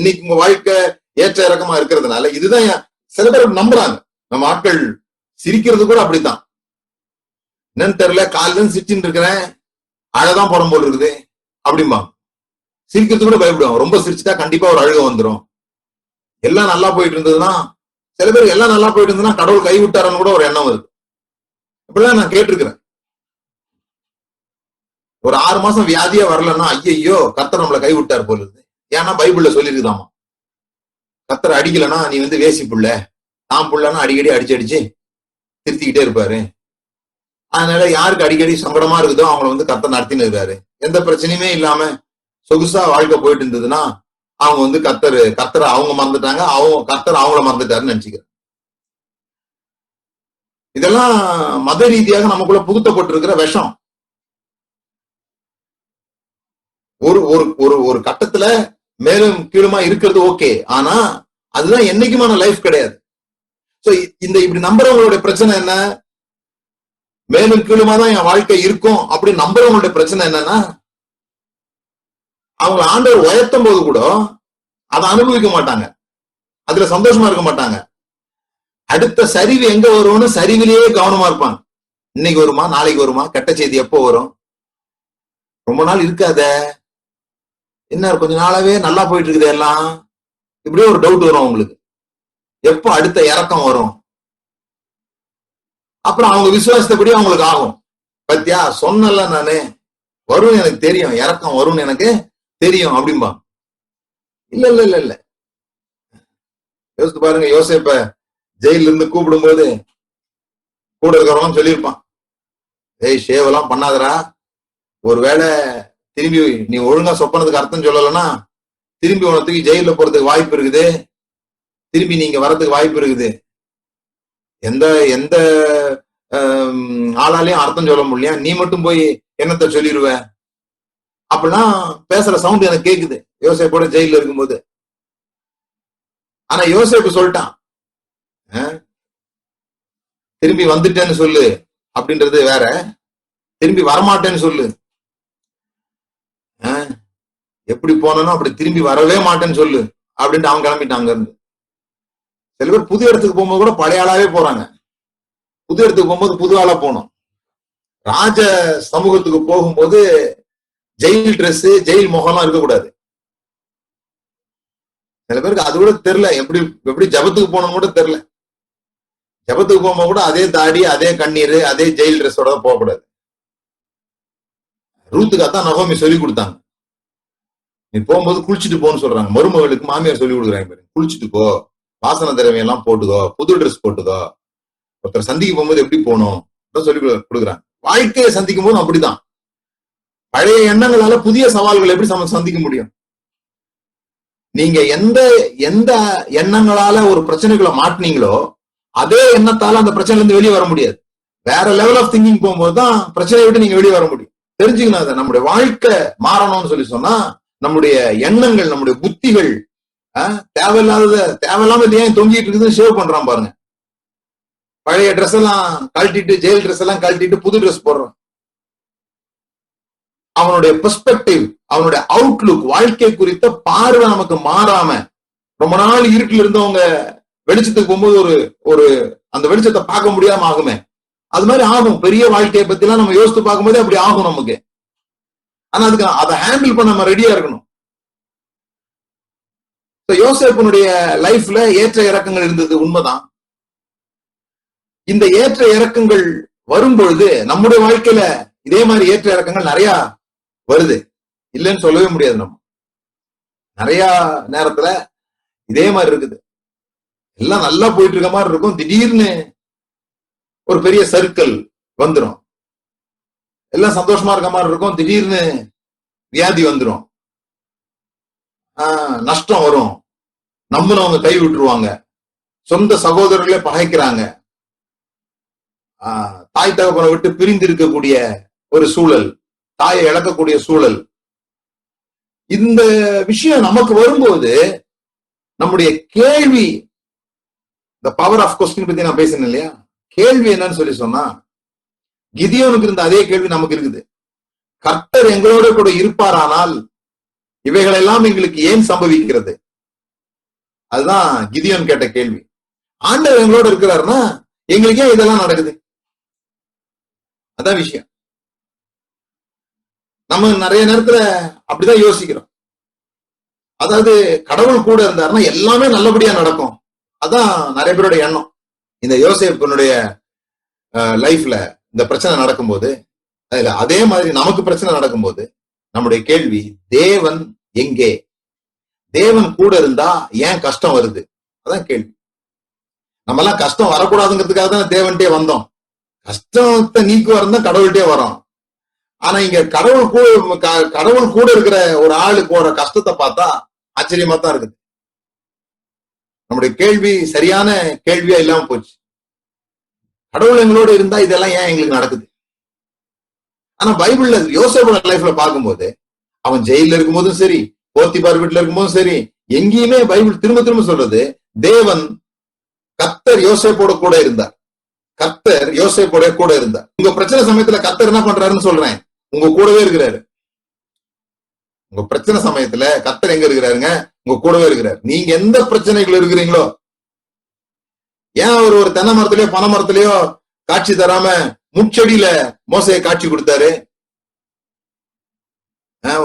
இன்னைக்கு உங்க வாழ்க்கை ஏற்ற இறக்கமா இருக்கிறதுனால இதுதான் சில பேர் நம்புறாங்க. நம்ம ஆட்கள் சிரிக்கிறது கூட அப்படித்தான். என்னன்னு தெரியல, காலையில சிரிச்சுட்டு இருக்கிறேன், அழதான் போற போல் இருக்குது அப்படிம்பா. சிரிக்கிறது கூட பயப்படுவாங்க. ரொம்ப சிரிச்சுட்டா கண்டிப்பா ஒரு அழுக வந்துடும். எல்லாம் நல்லா போயிட்டு இருந்ததுன்னா, சில பேர் எல்லாம் நல்லா போயிட்டு இருந்ததுன்னா கடவுள் கைவிட்டாரன்னு கூட ஒரு எண்ணம் வருது. இப்படிதான் நான் கேட்டிருக்கிறேன். ஒரு 6 மாசம் வியாதியா வரலன்னா ஐயோ கர்த்தர் நம்மளை கைவிட்டார் போல இருக்கு. ஏன்னா பைபிள்ல சொல்லிருக்குதாமா, கர்த்தர் அடிக்கலன்னா நீ வேசி புள்ள, நான் புள்ளன்னா அடிக்கடி அடிச்சு திருத்திக்கிட்டே இருப்பாரு. அதனால யாருக்கு அடிக்கடி சங்கடமா இருக்குதோ அவங்கள கர்த்தர் நடத்தின்னு இருக்காரு. எந்த பிரச்சனையுமே இல்லாம சொகுசா வாழ்க்கை போயிட்டு இருந்ததுன்னா அவங்க கர்த்தரை அவங்க மறந்துட்டாங்க, கர்த்தர் அவங்கள மறந்துட்டாருன்னு நினைச்சுக்கிறேன். இதெல்லாம் மத ரீதியாக நமக்குள்ள புகுத்தப்பட்டிருக்கிற விஷம். ஒரு ஒரு ஒரு கட்டத்துல மேலும் கீழுமா இருக்கிறது ஓகே, ஆனா அதுதான் என்னைக்குமான லைஃப் கிடையாது. சோ இந்த இப்படி நம்புறவங்களுடைய பிரச்சனை என்ன? மேலும் கீழுமா தான் என் வாழ்க்கை இருக்கும் அப்படின்னு நம்புறவங்களுடைய பிரச்சனை என்னன்னா, அவங்க ஆண்டவர் உயர்த்தும் போது கூட அதை அனுபவிக்க மாட்டாங்க, அதுல சந்தோஷமா இருக்க மாட்டாங்க. அடுத்த சரிவு எங்க வரும்னு சரிவிலேயே கவனமா இருப்பாங்க. இன்னைக்கு வருமா, நாளைக்கு வருமா, கெட்ட செய்தி எப்போ வரும், ரொம்ப நாள் இருக்காத, என்ன கொஞ்ச நாளாவே நல்லா போயிட்டு இருக்குது எல்லாம், இப்படியே ஒரு டவுட் வரும் அவங்களுக்கு, எப்போ அடுத்த இறக்கம் வரும். அப்புறம் அவங்க விசுவாசத்தைப்படி அவங்களுக்கு ஆகும். பத்தியா சொன்னல நானு, வரும் எனக்கு தெரியும், இறக்கம் வரும்னு எனக்கு தெரியும் அப்படின்பா. இல்ல இல்ல இல்ல இல்ல, யோசித்து பாருங்க. யோசேப்ப ஜெயில இருந்து கூப்பிடும் போது கூட இருக்கிறவங்க சொல்லியிருப்பான், ஏய் ஷேவெல்லாம் பண்ணாதரா, ஒருவேளை திரும்பி நீ ஒழுங்கா சொப்பனதுக்கு அர்த்தம் சொல்லலைன்னா திரும்பி உனத்துக்கு ஜெயில போறதுக்கு வாய்ப்பு இருக்குது, திரும்பி நீங்க வரதுக்கு வாய்ப்பு இருக்குது, எந்த எந்த ஆளாலையும் அர்த்தம் சொல்ல முடியல, நீ மட்டும் போய் என்னத்த சொல்லிடுவ அப்படிலாம் பேசுற சவுண்ட் எனக்கு கேக்குது யோசேப்போட ஜெயில இருக்கும்போது. ஆனா யோசேப்பு சொல்லிட்டான், திரும்பி வந்துட்டேன்னு சொல்லு அப்படின்றது வேற, திரும்பி வரமாட்டேன்னு சொல்லு. எப்படி போனோம் அப்படி திரும்பி வரவே மாட்டேன்னு சொல்லு அப்படின்ட்டு அவன் கிளம்பிட்டாங்க இருந்து. சில பேர் புது இடத்துக்கு போகும்போது கூட பழைய ஆளாவே போறாங்க. புது இடத்துக்கு போகும்போது புது ஆளா போகணும். ராஜ சமூகத்துக்கு போகும்போது ஜெயில் ட்ரெஸ், ஜெயில் முகம்லாம் இருக்கக்கூடாது. சில பேருக்கு அது கூட தெரியல, எப்படி ஜபத்துக்கு போகணும்னு கூட தெரியல. ஜபத்துக்கு போகும்போது கூட அதே தாடி, அதே கண்ணீர், அதே ஜெயில் ட்ரெஸ்ஸோட போகக்கூடாது. ரூத்துக்காத்தான் நகோமி சொல்லி கொடுத்தாங்க, நீ போகும்போது குளிச்சுட்டு போன்னு சொல்றாங்க. மருமகளுக்கு மாமியார் சொல்லி கொடுக்குறாங்க, குளிச்சுட்டு போ, வாசன திரவியம் எல்லாம் போட்டுக்கோ, புது ட்ரெஸ் போட்டுக்கோ, ஒருத்தர் சந்திக்க போகும்போது எப்படி போகணும் சொல்லி கொடுக்குறாங்க. வாழ்க்கையை சந்திக்கும் போது அப்படிதான். பழைய எண்ணங்களால புதிய சவால்களை எப்படி சந்திக்க முடியும்? நீங்க எந்த எந்த எண்ணங்களால ஒரு பிரச்சனைகளை மாட்டினீங்களோ அதே எண்ணத்தால அந்த பிரச்சனைல இருந்து வெளியே வர முடியாது. வேற லெவல் ஆஃப் திங்கிங் போகும்போது தான் பிரச்சனையை விட்டு நீங்க வெளியே வர முடியும். தெரிஞ்சுக்கணும் அதை. நம்முடைய வாழ்க்கை மாறணும்னு சொன்னா நம்முடைய எண்ணங்கள், நம்முடைய புத்திகள் தேவையில்லாம ஏன் தொங்கிட்டு இருக்குதுன்னு சேவ் பண்றான் பாருங்க. பழைய ட்ரெஸ் எல்லாம் கழட்டிட்டு, ஜெயில் ட்ரெஸ் எல்லாம் கழட்டிட்டு புது ட்ரெஸ் போடுறான். அவனுடைய பெர்ஸ்பெக்டிவ், அவனுடைய அவுட்லுக், வாழ்க்கை குறித்த பார்வை நமக்கு மாறாம, ரொம்ப நாள் இருட்டில் இருந்தவங்க வெளிச்சத்துக்கு போகும்போது ஒரு அந்த வெளிச்சத்தை பார்க்க முடியாம ஆகுமே, அது மாதிரி ஆகும். பெரிய வாழ்க்கையை பத்தி எல்லாம் நம்ம யோசித்து பார்க்கும்போது அப்படி ஆகும் நமக்கு. ஆனா அதுக்கு அதை ஹேண்டில் பண்ண நம்ம ரெடியா இருக்கணும். யோசேப்பினுடைய லைஃப்ல ஏற்ற இறக்கங்கள் இருந்தது, உண்மைதான். இந்த ஏற்ற இறக்கங்கள் வரும்பொழுது நம்முடைய வாழ்க்கையில இதே மாதிரி ஏற்ற இறக்கங்கள் நிறைய வருது, இல்லைன்னு சொல்லவே முடியாது. நம்ம நிறைய நேரத்துல இதே மாதிரி இருக்குது. எல்லாம் நல்லா போயிட்டு இருக்க மாதிரி இருக்கும், திடீர்னு ஒரு பெரிய சர்க்கிள் வந்துடும். எல்லாம் சந்தோஷமா இருக்க மாதிரி இருக்கும், திடீர்னு வியாதி வந்துடும், நஷ்டம் வரும், நம்பினவங்க கை விட்டுருவாங்க, சொந்த சகோதரர்களே பகைக்கிறாங்க, தாய் தகப்பனை விட்டு பிரிந்து இருக்கக்கூடிய ஒரு சூழல், தாயை இழக்கக்கூடிய சூழல். இந்த விஷயம் நமக்கு வரும்போது நம்முடைய கேள்வி, இந்த பவர் ஆஃப் கொஸ்டின் பத்தி நான் பேசினேன் இல்லையா, கேள்வி என்னன்னு சொன்னா, கிதியோனுக்கு இருந்த அதே கேள்வி நமக்கு இருக்குது. கர்த்தர் எங்களோட கூட இருப்பாரானால் இவைகளெல்லாம் எங்களுக்கு ஏன் சம்பவிக்கிறது? அதுதான் கிதியோன் கேட்ட கேள்வி. ஆண்டவர் எங்களோட இருக்கிறாருன்னா எங்களுக்கே இதெல்லாம் நடக்குது. அதான் விஷயம். நம்ம நிறைய நேரத்துல அப்படிதான் யோசிக்கிறோம். அதாவது கடவுள் கூட இருந்தாருன்னா எல்லாமே நல்லபடியா நடக்கும். அதான் நிறைய பேரோட எண்ணம். இந்த யோசேப்பினுடைய லைஃப்ல இந்த பிரச்சனை நடக்கும்போது, அதே மாதிரி நமக்கு பிரச்சனை நடக்கும்போது நம்முடைய கேள்வி, தேவன் எங்கே? தேவன் கூட இருந்தா ஏன் கஷ்டம் வருது? அதான் கேள்வி. நம்ம எல்லாம் கஷ்டம் வரக்கூடாதுங்கிறதுக்காக தான் தேவன்ட்டே வந்தோம். கஷ்டத்தை நீக்குவாருன்னு தான் கடவுள்கிட்டே வரோம். ஆனா இங்க கடவுள் கூட இருக்கிற ஒரு ஆளுக்கு ஒரு கஷ்டத்தை பார்த்தா ஆச்சரியமா தான் இருக்குது. நம்முடைய கேள்வி சரியான கேள்வியா இல்லாம போச்சு. கடவுள் எங்களோட இருந்தா இதெல்லாம் ஏன் எங்களுக்கு நடக்குது? ஆனா பைபிள்ல யோசேப்போட லைஃப்ல பார்க்கும்போது, அவன் ஜெயில இருக்கும்போதும் சரி, போத்திபார் வீட்டுல இருக்கும்போதும் சரி, எங்கேயுமே பைபிள் திரும்ப திரும்ப சொல்றது, தேவன் கர்த்தர் யோசேப்போட கூட இருந்தார். கர்த்தர் யோசேப்போட கூட இருந்தார். உங்க பிரச்சனை சமயத்துல கர்த்தர் என்ன பண்றாருன்னு சொல்றேன், உங்க கூடவே இருக்கிறாரு. உங்க பிரச்சனை சமயத்துல கர்த்தர் எங்க இருக்கிறாருங்க? உங்க கூடவே இருக்கிறாரு. நீங்க எந்த பிரச்சனைகள் இருக்கிறீங்களோ, ஏன் அவர் ஒரு தென்னை மரத்திலயோ பனை மரத்திலயோ காட்சி தராம முச்செடியில மோசையை காட்சி கொடுத்தாரு?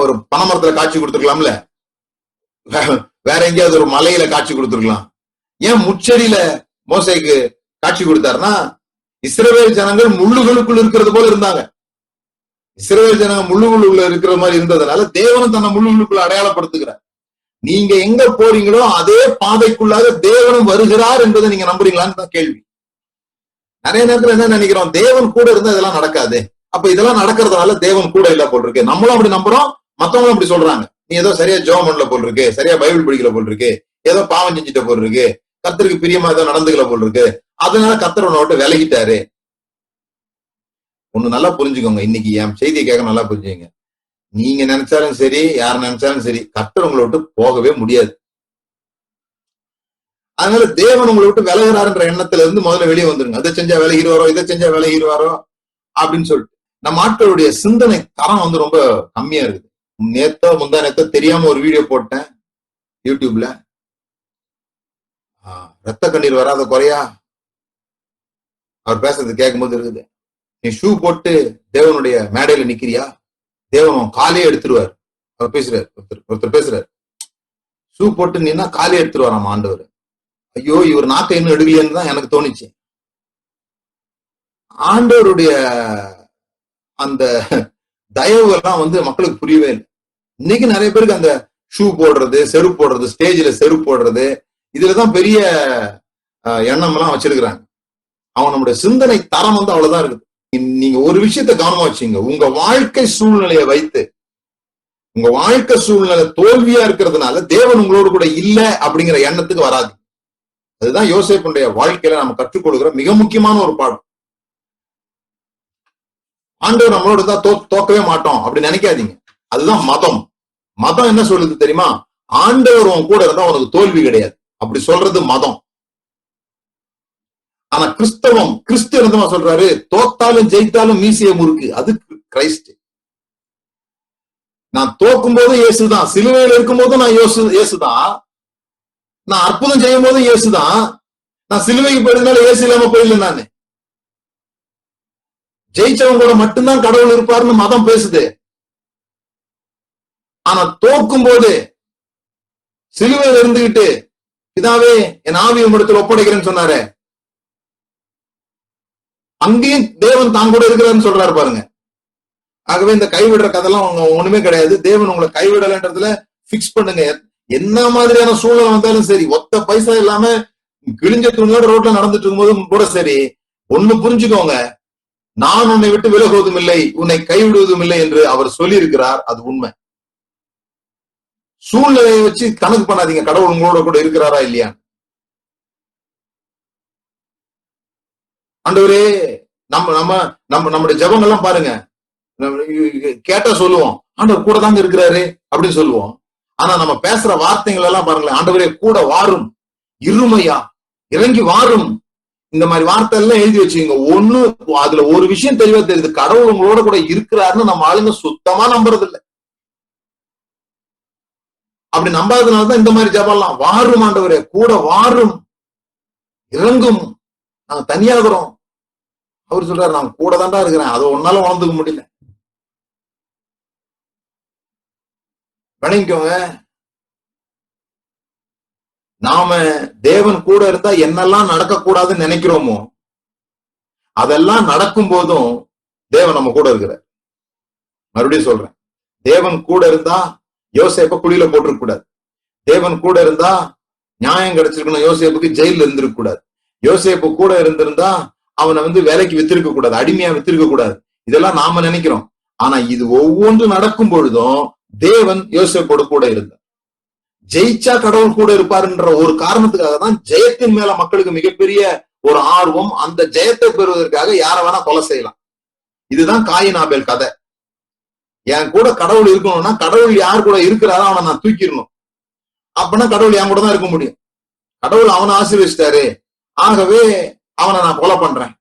ஒரு பனை மரத்துல காட்சி கொடுத்துருக்கலாம்ல, வேற எங்கேயாவது ஒரு மலையில காட்சி கொடுத்துருக்கலாம். ஏன் முச்செடியில மோசைக்கு காட்சி கொடுத்தாருன்னா, இஸ்ரவேல் ஜனங்கள் முள்ளுகளுக்குள் இருக்கிறது போல இருந்தாங்க. இஸ்ரவேல் ஜனங்கள் முள்ளுகளுக்குள்ள இருக்கிற மாதிரி இருந்ததுனால தேவனும் தன்னை முள்ளுகளுக்குள்ள அடையாளப்படுத்துகிறார். நீங்க எங்க போறீங்களோ அதே பாதைக்குள்ளாக தேவனும் வருகிறார் என்பதை நீங்க நம்புறீங்களான்னு தான் கேள்வி. நிறைய நேரத்துல என்ன நினைக்கிறோம், தேவன் கூட இருந்தா இதெல்லாம் நடக்காது. அப்ப இதெல்லாம் நடக்கிறதுனால தேவன் கூட இல்ல போல் இருக்கு. நம்மளும் அப்படி நம்புறோம், மத்தவங்களும் அப்படி சொல்றாங்க. நீ ஏதோ சரியா ஜெபம் பண்ணல போல் இருக்கு, சரியா பைபிள் படிக்கல போல் இருக்கு, ஏதோ பாவம் செஞ்சுட்ட போல் இருக்கு, கர்த்தருக்கு பிரியமா ஏதோ நடந்துக்கல போல் இருக்கு, அதனால கர்த்தர் உன்னை விட்டு விலகிட்டாரு. ஒண்ணு நல்லா புரிஞ்சுக்கோங்க, இன்னைக்கு என் செய்தியை கேட்க நல்லா புரிஞ்சுங்க. நீங்க நினைச்சாலும் சரி, யார் நினைச்சாலும் சரி, கர்த்தர் உங்களை விட்டு போகவே முடியாது. அதனால தேவன் உங்களை விட்டு விலகிறாருன்ற எண்ணத்துல இருந்து முதல்ல வெளியே வந்துருங்க. அதை செஞ்சா விலகிடுவாரோ, இதை செஞ்சா விலகிடுவாரோ அப்படின்னு சொல்லிட்டு. நம்ம ஆட்களுடைய சிந்தனை தரம் வந்து ரொம்ப கம்மியா இருக்குது. முந்தா நேத்தோ தெரியாம ஒரு வீடியோ போட்டேன் யூடியூப்ல. ரத்த கண்ணீர் வராத குறையா அவர் பேசுறது கேட்கும் போது இருக்குது. நீ ஷூ போட்டு தேவனுடைய மேடையில நிக்கிறியா, தேவன் காலையே எடுத்துருவார். அவர் பேசுறாரு, ஒருத்தர் பேசுறாரு, ஷூ போட்டு நின்னா காலையே எடுத்துருவாராம் ஆண்டவர். ஐயோ, இவர் நாக்கை இன்னும் எடுக்கலையேன்னு தான் எனக்கு தோணுச்சு. ஆண்டவருடைய அந்த தயவு எல்லாம் வந்து மக்களுக்கு புரியவே இல்லை. இன்னைக்கு நிறைய பேருக்கு அந்த ஷூ போடுறது, செருப்பு போடுறது, ஸ்டேஜ்ல செருப்பு போடுறது, இதுலதான் பெரிய எண்ணம் எல்லாம் வச்சிருக்கிறாங்க. அவங்க நம்முடைய சிந்தனை தரம் வந்து அவ்வளவுதான் இருக்குது. நீங்க ஒரு விஷயத்த கவனமா வச்சுங்க, உங்க வாழ்க்கை சூழ்நிலையை வைத்து, உங்க வாழ்க்கை சூழ்நிலை தோல்வியா இருக்கிறதுனால தேவன் உங்களோடு கூட இல்ல அப்படிங்கிற எண்ணத்துக்கு வராது. அதுதான் யோசேப்புடைய வாழ்க்கையில நம்ம கற்றுக் கொடுக்கிற மிக முக்கியமான ஒரு பாடம். ஆண்டவர் நம்மளோட தான் தோக்கவே மாட்டோம் அப்படி நினைக்காதீங்க. அதுதான் மதம். மதம் என்ன சொல்லுது தெரியுமா? ஆண்டவர் உன் கூட இருந்தா உனக்கு தோல்வி கிடையாது, அப்படி சொல்றது மதம். ஆனா கிறிஸ்தவம், கிறிஸ்து இருந்தவா சொல்றாரு, தோத்தாலும் ஜெயித்தாலும் மீசிய முறுக்கு, அது கிரைஸ்ட். நான் தோக்கும் போதும் இயேசுதான், சிலுவையில் இருக்கும் போதும் நான் இயேசுதான், நான் அற்புதம் செய்யும் போதும் இயேசுதான், நான் சிலுவைக்கு போயிருந்தாலும் இயேசு இல்லாம போயிடல. நானு ஜெயிச்சவங்க கூட மட்டும்தான் கடவுள் இருப்பாருன்னு மதம் பேசுது. ஆனா தோக்கும் போது சிலுவையில் இருந்துகிட்டு பிதாவே என் ஆவி உம்மிடத்தில் ஒப்படைக்கிறேன்னு சொன்னாரு, அங்கேயும் தேவன் தான் கூட இருக்கிறாருன்னு சொல்றாரு பாருங்க. ஆகவே இந்த கைவிடுற கதைலாம் ஒண்ணுமே கிடையாது. தேவன் உங்களை கைவிடலன்றதுல பிக்ஸ் பண்ணுங்க. என்ன மாதிரியான சூழ்நிலை வந்தாலும் சரி, ஒத்த பைசா இல்லாம கிழிஞ்ச துணியோட ரோட்ல நடந்துட்டு இருக்கும்போதும் கூட சரி, ஒண்ணு புரிஞ்சுக்கோங்க, நான் உன்னை விட்டு விலகுவதும் இல்லை, உன்னை கைவிடுவதும் இல்லை என்று அவர் சொல்லி இருக்கிறார். அது உண்மை. சூழ்நிலையை வச்சு கணக்கு பண்ணாதீங்க கடவுள் உங்களோட கூட இருக்கிறாரா இல்லையா. ஆண்டவரே, நம்முடைய ஜெபங்கள்லாம் பாருங்க, கேட்டா சொல்லுவோம் ஆண்டவர் கூட தாங்க இருக்கிறாரு அப்படின்னு சொல்லுவோம். ஆனா நம்ம பேசுற வார்த்தைகள் எல்லாம் பாருங்களேன், ஆண்டவரே கூட வாரும், இருமையா இறங்கி வாரும், இந்த மாதிரி வார்த்தை எல்லாம் எழுதி வச்சுங்க. ஒண்ணு அதுல ஒரு விஷயம் தெளிவா தெரியுது, கடவுள் உங்களோட கூட இருக்கிறாருன்னு நம்ம ஆளுங்க சுத்தமா நம்புறது இல்லை. அப்படி நம்பாததுனாலதான் இந்த மாதிரி ஜபம்லாம். வாரும் ஆண்டவரே, கூட வாரும், இறங்கும், நாங்க தனியாகிறோம். அவர் சொல்றாரு, நான் கூட தாண்டா இருக்கிறேன், அதை ஒன்னால வாழ்ந்துக்க முடியல. வணங்கிக்கோங்க. நாம தேவன் கூட இருந்தா என்னெல்லாம் நடக்கக்கூடாதுன்னு நினைக்கிறோமோ அதெல்லாம் நடக்கும் போதும் தேவன் நம்ம கூட இருக்கிறார். மறுபடியும் சொல்றேன், தேவன் கூட இருந்தா யோசேப்ப குழியில போட்டிருக்க கூடாது. தேவன் கூட இருந்தா நியாயம் கிடைச்சிருக்கணும், யோசேப்புக்கு ஜெயில இருந்திருக்க கூடாது. யோசேப்பு கூட இருந்திருந்தா அவனை வேலைக்கு வித்திருக்க கூடாது, அடிமையா வித்திருக்க கூடாது. இதெல்லாம் நாம நினைக்கிறோம். ஆனா இது ஒவ்வொன்று நடக்கும் பொழுதும் தேவன் யோசேப்போடு கூட இருந்தார். ஜெயிச்சா கடவுள் கூட இருப்பாருன்ற ஒரு காரணத்துக்காக தான் ஜெயத்தின் மேல மக்களுக்கு மிகப்பெரிய ஒரு ஆர்வம். அந்த ஜெயத்தை பெறுவதற்காக யார வேணா கொலை செய்யலாம். இதுதான் காயின் ஆபேல் கதை. என் கூட கடவுள் இருக்கணும்னா கடவுள் யார் கூட இருக்கிறாரோ அவனை நான் தூக்கிடணும். அப்பனா கடவுள் என் கூட தான் இருக்க முடியும். கடவுள் அவனை ஆசீர்வதிச்சிட்டாரு, ஆகவே அவனை நான் கொலை பண்றேன்.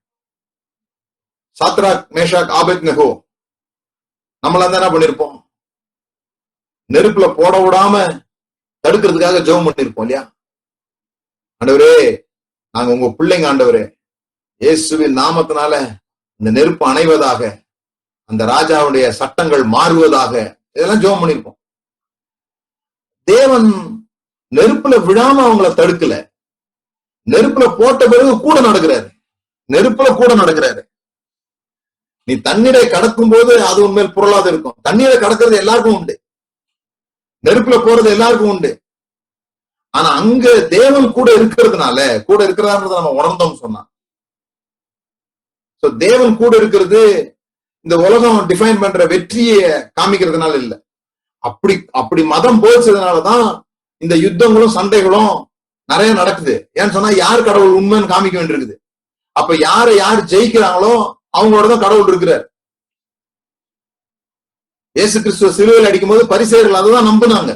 சாத்ராக், மேஷாக், ஆபேத்நேகோ நம்மள என்ன பண்ணிருப்போம்? நெருப்புல போட விடாம தடுக்கிறதுக்காக ஜெபம் பண்ணிருப்போம் இல்லையா? ஆண்டவரே, நாங்க உங்க பிள்ளைங்க ஆண்டவரே, இயேசுவின் நாமத்தினால இந்த நெருப்பு அணைவதாக, அந்த ராஜாவுடைய சட்டங்கள் மாறுவதாக, இதெல்லாம் ஜெபம் பண்ணிருப்போம். தேவன் நெருப்புல விழாம அவங்கள தடுக்கல. நெருப்புல போட்ட பிறகு கூட நடக்கிறாரு. நெருப்புல கூட நடக்கிறாரு. நீ தண்ணீரை கடக்கும் போது அது உண்மையில் பொருளாத இருக்கும். தண்ணீரை கடக்கிறது எல்லாருக்கும் உண்டு, நெருப்புல போறது எல்லாருக்கும் உண்டு. ஆனா அங்க தேவன் கூட இருக்கிறதுனால, கூட இருக்கிறாருன்றத நம்ம உணர்ந்தோம் சொன்னா, தேவன் கூட இருக்கிறது இந்த உலகம் டிஃபைன் பண்ற வெற்றியை காமிக்கிறதுனால இல்ல. அப்படி மதம் போச்சதுனாலதான் இந்த யுத்தங்களும் சண்டைகளும் நிறைய நடக்குது. ஏன்னு சொன்னா யார் கடவுள் உண்மைன்னு காமிக்க வேண்டியிருக்குது. அப்ப யார் ஜெயிக்கிறாங்களோ அவங்களோட தான் கடவுள் இருக்கிறார். இயேசு கிறிஸ்துவ சிலுவையில் அடிக்கும் போது பரிசேயர்கள் அதுதான் நம்பினாங்க.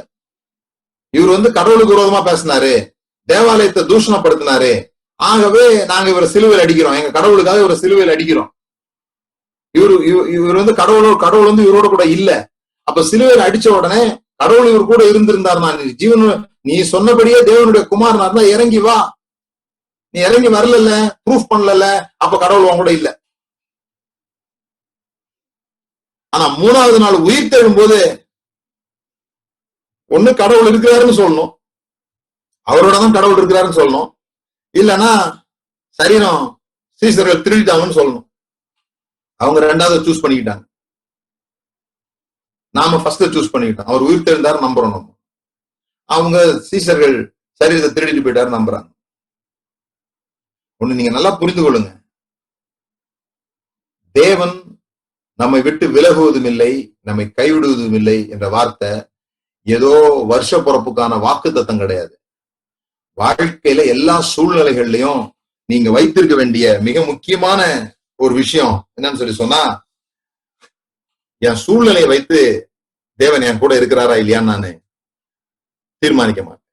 இவர் கடவுளுக்கு விரோதமா பேசினாரு, தேவாலயத்தை தூஷணப்படுத்தினாரு, ஆகவே நாங்க இவரை சிலுவையில் அடிக்கிறோம், எங்க கடவுளுக்காக இவரை சிலுவையில் அடிக்கிறோம். இவர் கடவுள் இவரோட கூட இல்ல. அப்ப சிலுவையில் அடிச்ச உடனே கடவுள் இவர் கூட இருந்திருந்தாருனா, நீ சொன்னபடியே தேவனுடைய குமாரனா இருந்தா இறங்கி வா, நீ இறங்கி வரல, ப்ரூஃப் பண்ணல, அப்ப கடவுள் உன் கூட இல்ல. ஆனா மூணாவது நாள் உயிர் தெழும் போது ஒண்ணு கடவுள் இருக்கிறாருன்னு சொல்லணும், அவரோட தான் கடவுள் இருக்கிறாருன்னு சொல்லணும், இல்லைன்னா சரீரம் சீசர்கள் திருடிட்டாங்கன்னு சொல்லணும். அவங்க ரெண்டாவது சூஸ் பண்ணிக்கிட்டாங்க, நாம ஃபர்ஸ்ட் சூஸ் பண்ணிக்கிட்டோம். அவர் உயிர் தெழுந்தாரு நம்புறோம் நம்ம, அவங்க சீசர்கள் சரீரத்தை திருடிட்டு போயிட்டாரு நம்புறாங்க. ஒண்ணு நீங்க நல்லா புரிந்து கொள்ளுங்க, தேவன் நம்மை விட்டு விலகுவதும் இல்லை, நம்மை கைவிடுவதும் இல்லை என்ற வார்த்தை ஏதோ வருஷ பிறப்புக்கான வாக்கு தத்தம் கிடையாது. வாழ்க்கையில எல்லா சூழ்நிலைகள்லயும் நீங்க வைத்திருக்க வேண்டிய மிக முக்கியமான ஒரு விஷயம் என்னன்னு சொல்லி சொன்னா, என் சூழ்நிலையை வைத்து தேவன் என் கூட இருக்கிறாரா இல்லையான்னு நானு தீர்மானிக்க மாட்டேன்.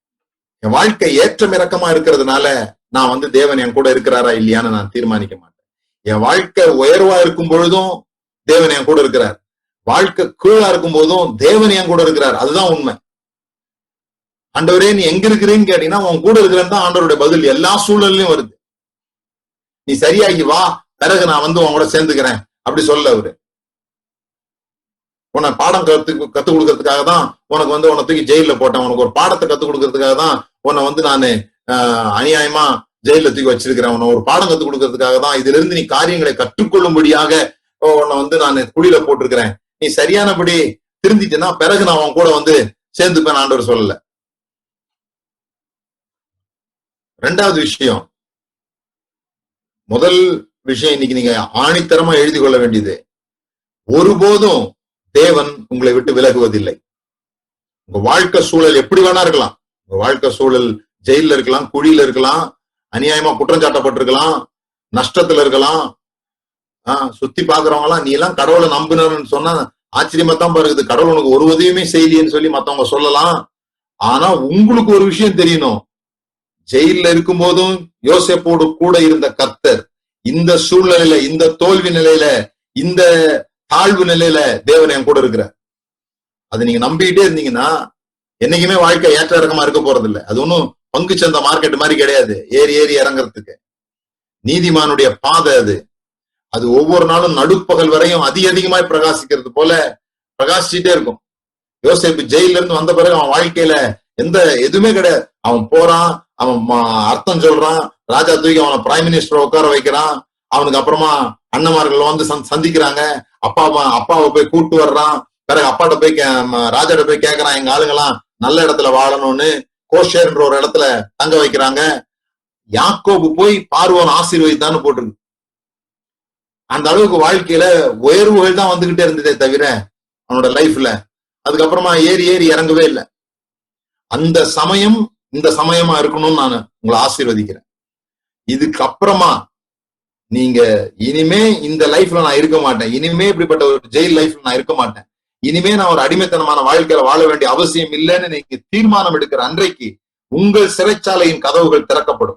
என் வாழ்க்கை ஏற்றம் இறக்கமா இருக்கிறதுனால நான் தேவன் என் கூட இருக்கிறாரா இல்லையான்னு நான் தீர்மானிக்க மாட்டேன். என் வாழ்க்கை உயர்வா இருக்கும் பொழுதும் தேவன் என் கூட இருக்கிறார், வாழ்க்கை கீழா இருக்கும் போதும் தேவன் என் கூட இருக்கிறார். அதுதான் உண்மை. ஆண்டவரே நீ எங்க இருக்கிறீன்னு கேட்டீங்கன்னா உன் கூட இருக்கிறேன்னு தான் ஆண்டவருடைய பதில் எல்லா சூழல்லையும் வருது. நீ சரியாகி வா, பிறகு நான் உன் கூட சேர்ந்துக்கிறேன் அப்படி சொல்ல அவரு. உன்னை பாடம் கத்து கொடுக்கறதுக்காக தான் உனக்கு உன்னை தூக்கி ஜெயில போட்டேன், உனக்கு ஒரு பாடத்தை கத்துக் கொடுக்கறதுக்காக தான் உன்னை நானு அநியாயமா ஜெயில தூக்கி வச்சிருக்கிறேன், உன்னை ஒரு பாடம் கத்துக் கொடுக்கறதுக்காக தான், இதுல இருந்து நீ காரியங்களை கற்றுக்கொள்ளும்படியாக உன்னை நான் குழியில போட்டிருக்கிறேன், நீ சரியானபடி திருந்திட்டேன்னா பிறகு நான் உன் கூட சேர்ந்துப்பேன் ஆண்டவர் சொல்லல. ரெண்டாவது விஷயம், முதல் விஷயம் இன்னைக்கு நீங்க ஆணித்தரமா எழுதி கொள்ள வேண்டியது, ஒருபோதும் தேவன் உங்களை விட்டு விலகுவதில்லை. உங்க வாழ்க்கை சூழல் எப்படி வேணா இருக்கலாம், உங்க வாழ்க்கை சூழல் ஜெயில இருக்கலாம், குழியில இருக்கலாம், அநியாயமா குற்றம் சாட்டப்பட்டிருக்கலாம், நஷ்டத்துல இருக்கலாம். சுத்தி பாக்குறவங்க எல்லாம் நீ எல்லாம் கடவுளை நம்பினு சொன்னா ஆச்சரியமா தான் பாருக்குது, கடவுள் உனக்கு ஒரு உதவியுமே செய்யலன்னு சொல்லி மத்தவங்க சொல்லலாம். ஆனா உங்களுக்கு ஒரு விஷயம் தெரியணும், ஜெயில இருக்கும் போதும் யோசேப்போடு கூட இருந்த கர்த்தர் இந்த சூழ்நிலையில, இந்த தோல்வி நிலையில, இந்த தாழ்வு நிலையில தேவன் என் கூட இருக்கிறார். அதை நீங்க நம்பிக்கிட்டே இருந்தீங்கன்னா என்னைக்குமே வாழ்க்கை ஏற்ற இறக்கமா இருக்க போறது இல்லை. அது ஒன்னும் பங்கு சந்தை மார்க்கெட் மாதிரி கிடையாது ஏறி ஏறி இறங்குறதுக்கு. நீதிமானுடைய பாதை அது. அது ஒவ்வொரு நாளும் நடுப்பகல் வரையும் அதிகமாய் பிரகாசிக்கிறது போல பிரகாசிச்சுட்டே இருக்கும். யோசேப்பு ஜெயில இருந்து வந்த பிறகு அவன் வாழ்க்கையில எந்த எதுவுமே கிடையாது. அவன் போறான், அவன் அர்த்தம் சொல்றான், ராஜா தூக்கி அவனை பிரைம் மினிஸ்டர் உட்கார வைக்கிறான். அவனுக்கு அப்புறமா அண்ணமார்கள் வந்து சந்திக்கிறாங்க. அப்பாவை போய் கூட்டு வர்றான். பிறகு அப்பாட்ட போய் ராஜாட்ட போய் கேட்கறான், எங்க ஆளுங்கெல்லாம் நல்ல இடத்துல வாழணும்னு. கோஷேர்ன்ற ஒரு இடத்துல தங்க வைக்கிறாங்க. யாக்கோபு போய் பார்வோன் ஆசீர்வதித்தான்னு போட்டிருக்கு. அந்த அளவுக்கு வாழ்க்கையில உயர்வுகள் தான் வந்துகிட்டே இருந்ததே தவிர அவனோட லைஃப்ல அதுக்கப்புறமா ஏறி ஏறி இறங்கவே இல்லை. அந்த சமயம் இந்த சமயமா இருக்கணும்னு நான் உங்களை ஆசீர்வதிக்கிறேன். இதுக்கப்புறமா நீங்க இனிமே இந்த லைஃப்ல நான் இருக்க மாட்டேன், இனிமே இப்படிப்பட்ட ஒரு ஜெயில் லைஃப்ல நான் இருக்க மாட்டேன், இனிமே நான் ஒரு அடிமைத்தனமான வாழ்க்கையில வாழ வேண்டிய அவசியம் இல்லைன்னு நீங்க தீர்மானம் எடுக்கிற அன்றைக்கு உங்கள் சிறைச்சாலையின் கதவுகள் திறக்கப்படும்.